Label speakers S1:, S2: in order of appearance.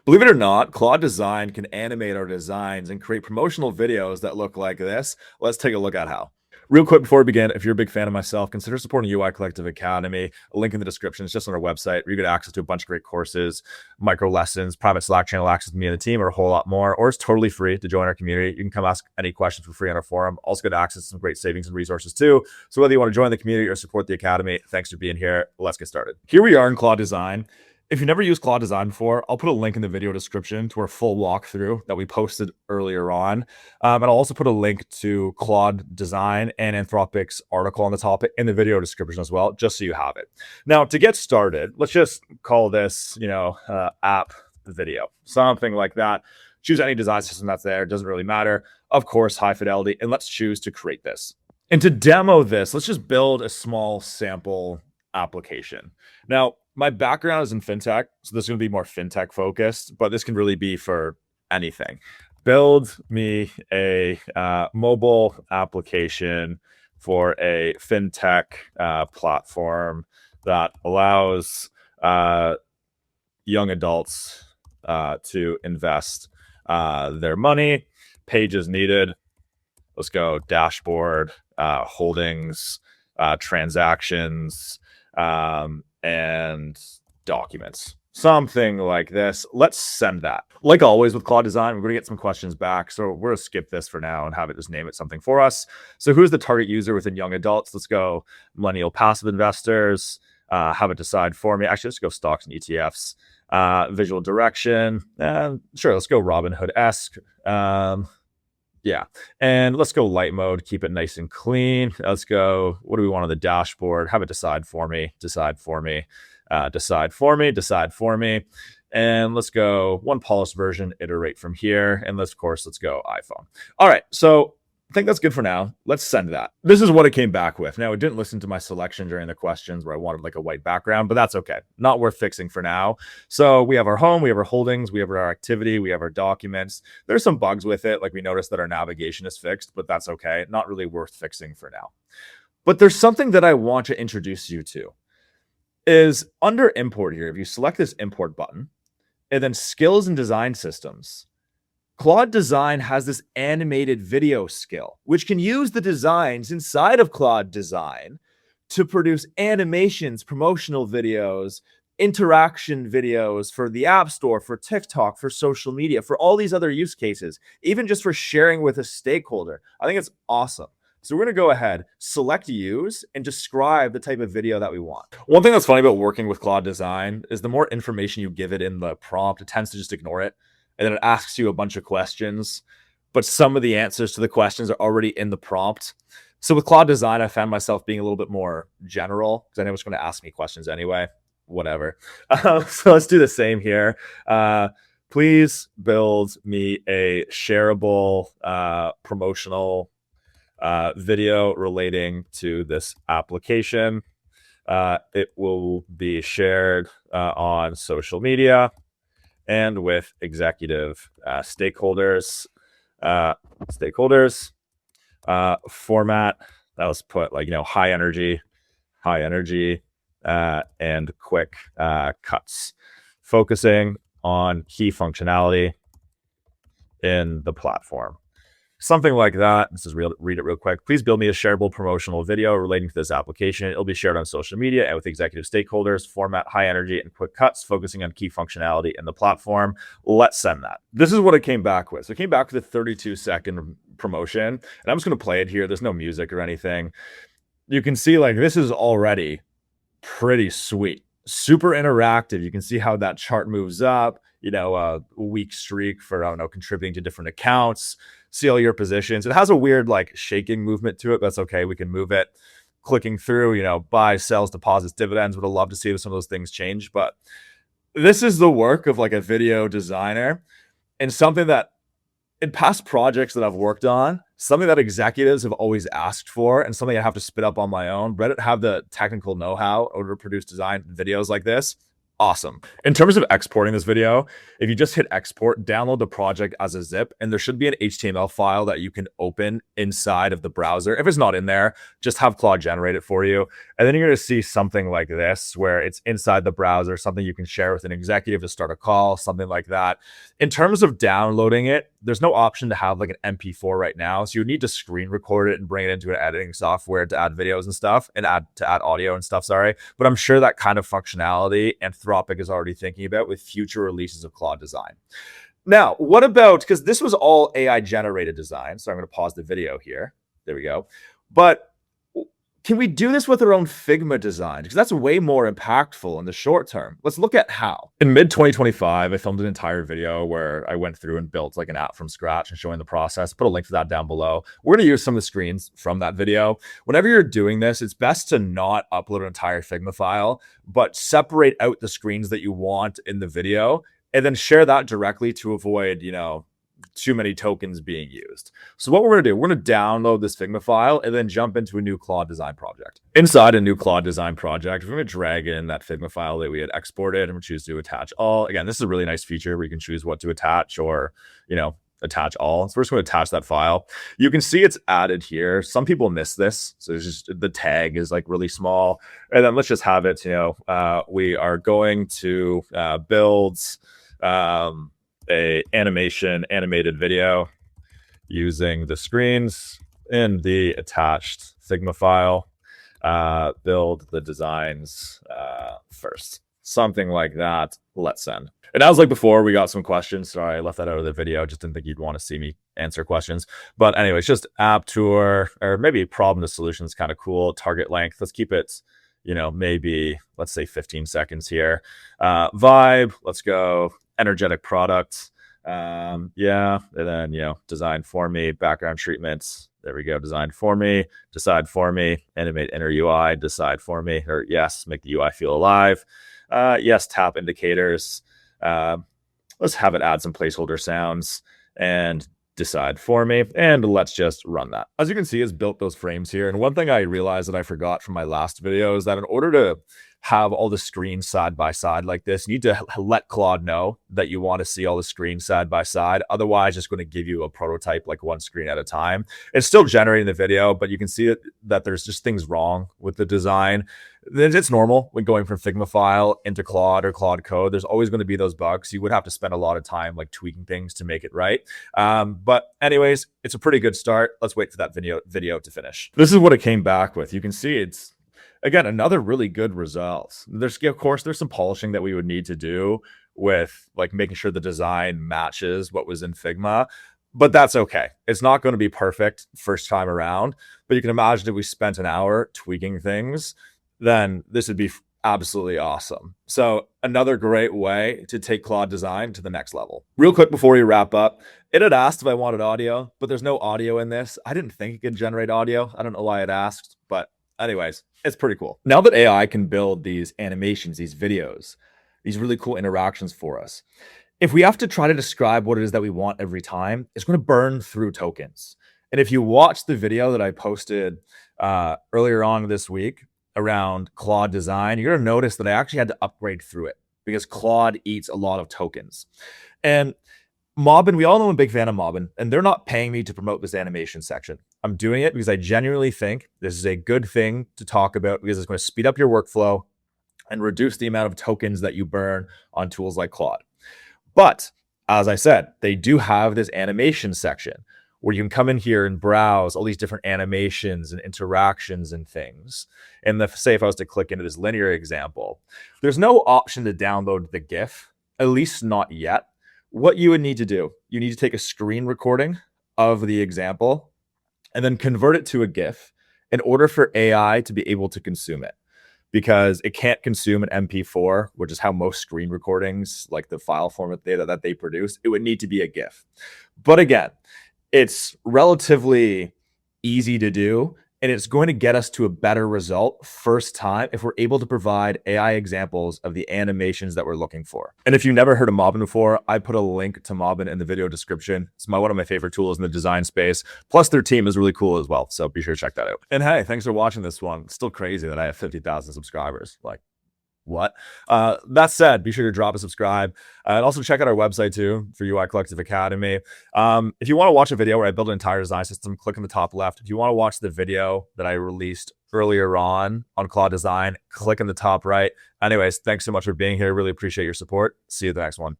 S1: Believe it or not, Claude Design can animate our designs and create promotional videos that look like this. Let's take a look at how. Real quick before we begin, if you're a big fan of myself, consider supporting UI Collective Academy. A link in the description. It's just on our website where you get access to a bunch of great courses, micro lessons, private Slack channel access to me and the team, or a whole lot more. Or it's totally free to join our community. You can come ask any questions for free on our forum. Also get access to some great savings and resources too. So whether you want to join the community or support the academy, thanks for being here. Let's get started. Here we are in Claude Design. If you've never used Claude Design before, I'll put a link in the video description to our full walkthrough that we posted earlier on. And I'll also put a link to Claude Design and Anthropic's article on the topic in the video description as well, just so you have it. Now, to get started, let's just call this, app video, something like that. Choose any design system that's there. It doesn't really matter. Of course, high fidelity. And let's choose to create this. And to demo this, let's just build a small sample application. Now, my background is in fintech, so this is going to be more fintech focused, but this can really be for anything. Build me a mobile application for a fintech platform that allows young adults to invest their money. Pages needed. Let's go dashboard, holdings, transactions, and documents, something like this. Let's send that. Like always with Claude Design, we're going to get some questions back. So we're going to skip this for now and have it just name it something for us. So who's the target user within young adults? Let's go millennial passive investors. Have it decide for me. Actually, let's go stocks and ETFs. Visual direction. Sure, let's go Robinhood-esque. Yeah. And let's go light mode, keep it nice and clean. Let's go, what do we want on the dashboard? Have it decide for me, decide for me, decide for me, decide for me. And let's go one polished version, iterate from here. And let's go iPhone. All right. So I think that's good for now. Let's send that. This is what it came back with. Now, it didn't listen to my selection during the questions where I wanted like a white background, but that's okay. Not worth fixing for now. So we have our home, we have our holdings, we have our activity, we have our documents. There's some bugs with it. Like we noticed that our navigation is fixed, but that's okay. Not really worth fixing for now. But there's something that I want to introduce you to is under import here. If you select this import button and then skills and design systems, Claude Design has this animated video skill, which can use the designs inside of Claude Design to produce animations, promotional videos, interaction videos for the App Store, for TikTok, for social media, for all these other use cases, even just for sharing with a stakeholder. I think it's awesome. So we're going to go ahead, select use, and describe the type of video that we want. One thing that's funny about working with Claude Design is the more information you give it in the prompt, it tends to just ignore it. And then it asks you a bunch of questions, but some of the answers to the questions are already in the prompt. So with Claude Design, I found myself being a little bit more general because I know it's going to ask me questions anyway. Whatever. So let's do the same here. Please build me a shareable promotional video relating to this application. It will be shared on social media and with executive stakeholders. Format that was put like high energy, and quick cuts, focusing on key functionality in the platform. Something like that. This is read it real quick. Please build me a shareable promotional video relating to this application. It'll be shared on social media and with executive stakeholders. Format high energy and quick cuts, focusing on key functionality in the platform. Let's send that. This is what it came back with. So it came back with a 32-second promotion. And I'm just going to play it here. There's no music or anything. You can see like this is already pretty sweet. Super interactive. You can see how that chart moves up. A week streak for, contributing to different accounts. See all your positions. It has a weird like shaking movement to it. That's okay. We can move it. Clicking through, buys, sells, deposits, dividends. Would have loved to see some of those things change. But this is the work of like a video designer and something that in past projects that I've worked on, something that executives have always asked for and something I have to spit up on my own. Reddit have the technical know-how in order to produce design videos like this. Awesome. In terms of exporting this video, if you just hit export, download the project as a zip, and there should be an HTML file that you can open inside of the browser. If it's not in there, just have Claude generate it for you. And then you're going to see something like this, where it's inside the browser, something you can share with an executive to start a call, something like that. In terms of downloading it, there's no option to have like an MP4 right now. So you need to screen record it and bring it into an editing software to add videos and stuff, and add audio and stuff, sorry. But I'm sure that kind of functionality Anthropic is already thinking about with future releases of Claude Design. Now, what about, because this was all AI generated design. So I'm going to pause the video here. There we go. But can we do this with our own Figma design? Because that's way more impactful in the short term. Let's look at how. In mid-2025, I filmed an entire video where I went through and built like an app from scratch and showing the process. Put a link to that down below. We're going to use some of the screens from that video. Whenever you're doing this, it's best to not upload an entire Figma file, but separate out the screens that you want in the video and then share that directly to avoid, too many tokens being used. So what we're going to do, we're going to download this Figma file and then jump into a new Claude Design project. Inside a new Claude Design project, we're going to drag in that Figma file that we had exported and we choose to attach all. Again, this is a really nice feature where you can choose what to attach or, attach all. So we're just going to attach that file. You can see it's added here. Some people miss this. So it's just the tag is like really small. And then let's just have it, we are going to build a animated video using the screens in the attached Figma file. Build the designs first. Something like that. Let's send. And as like before, we got some questions. Sorry, I left that out of the video. Just didn't think you'd want to see me answer questions. But anyways, just app tour or maybe problem to solution is kind of cool. Target length. Let's keep it, maybe let's say 15 seconds here. Vibe. Let's go. Energetic product. And then, design for me, background treatments. There we go. Design for me, decide for me, animate inner UI, decide for me, or yes, make the UI feel alive. Yes, tap indicators. Let's have it add some placeholder sounds and decide for me. And let's just run that. As you can see, it's built those frames here. And one thing I realized that I forgot from my last video is that in order to have all the screens side by side like this, you need to let Claude know that you want to see all the screens side by side. Otherwise, it's going to give you a prototype like one screen at a time. It's still generating the video, but you can see that there's just things wrong with the design. It's normal when going from Figma file into Claude or Claude Code. There's always going to be those bugs. You would have to spend a lot of time like tweaking things to make it right. But anyways, it's a pretty good start. Let's wait for that video to finish. This is what it came back with. You can see it's, again, another really good result. Of course, there's some polishing that we would need to do with like making sure the design matches what was in Figma, but that's okay. It's not going to be perfect first time around, but you can imagine if we spent an hour tweaking things, then this would be absolutely awesome. So another great way to take Claude Design to the next level. Real quick before we wrap up, it had asked if I wanted audio, but there's no audio in this. I didn't think it could generate audio. I don't know why it asked, but anyways, it's pretty cool. Now that AI can build these animations, these videos, these really cool interactions for us, if we have to try to describe what it is that we want every time, it's going to burn through tokens. And if you watch the video that I posted earlier on this week around Claude Design, you're going to notice that I actually had to upgrade through it because Claude eats a lot of tokens. And Mobbin, we all know I'm a big fan of Mobbin, and they're not paying me to promote this animation section. I'm doing it because I genuinely think this is a good thing to talk about because it's going to speed up your workflow and reduce the amount of tokens that you burn on tools like Claude. But as I said, they do have this animation section where you can come in here and browse all these different animations and interactions and things. And say if I was to click into this linear example, there's no option to download the GIF, at least not yet. What you would need to do, you need to take a screen recording of the example and then convert it to a GIF in order for AI to be able to consume it, because it can't consume an MP4, which is how most screen recordings, like the file format that they produce, it would need to be a GIF. But again, it's relatively easy to do, and it's going to get us to a better result first time if we're able to provide AI examples of the animations that we're looking for. And if you've never heard of Mobbin before, I put a link to Mobbin in the video description. It's one of my favorite tools in the design space. Plus their team is really cool as well. So be sure to check that out. And hey, thanks for watching this one. It's still crazy that I have 50,000 subscribers. Like, what. That said, be sure to drop a subscribe and also check out our website too for UI Collective Academy. If you want to watch a video where I build an entire design system, click on the top left. If you want to watch the video that I released earlier on Claude Design, click in the top right. Anyways, thanks so much for being here. Really appreciate your support. See you at the next one.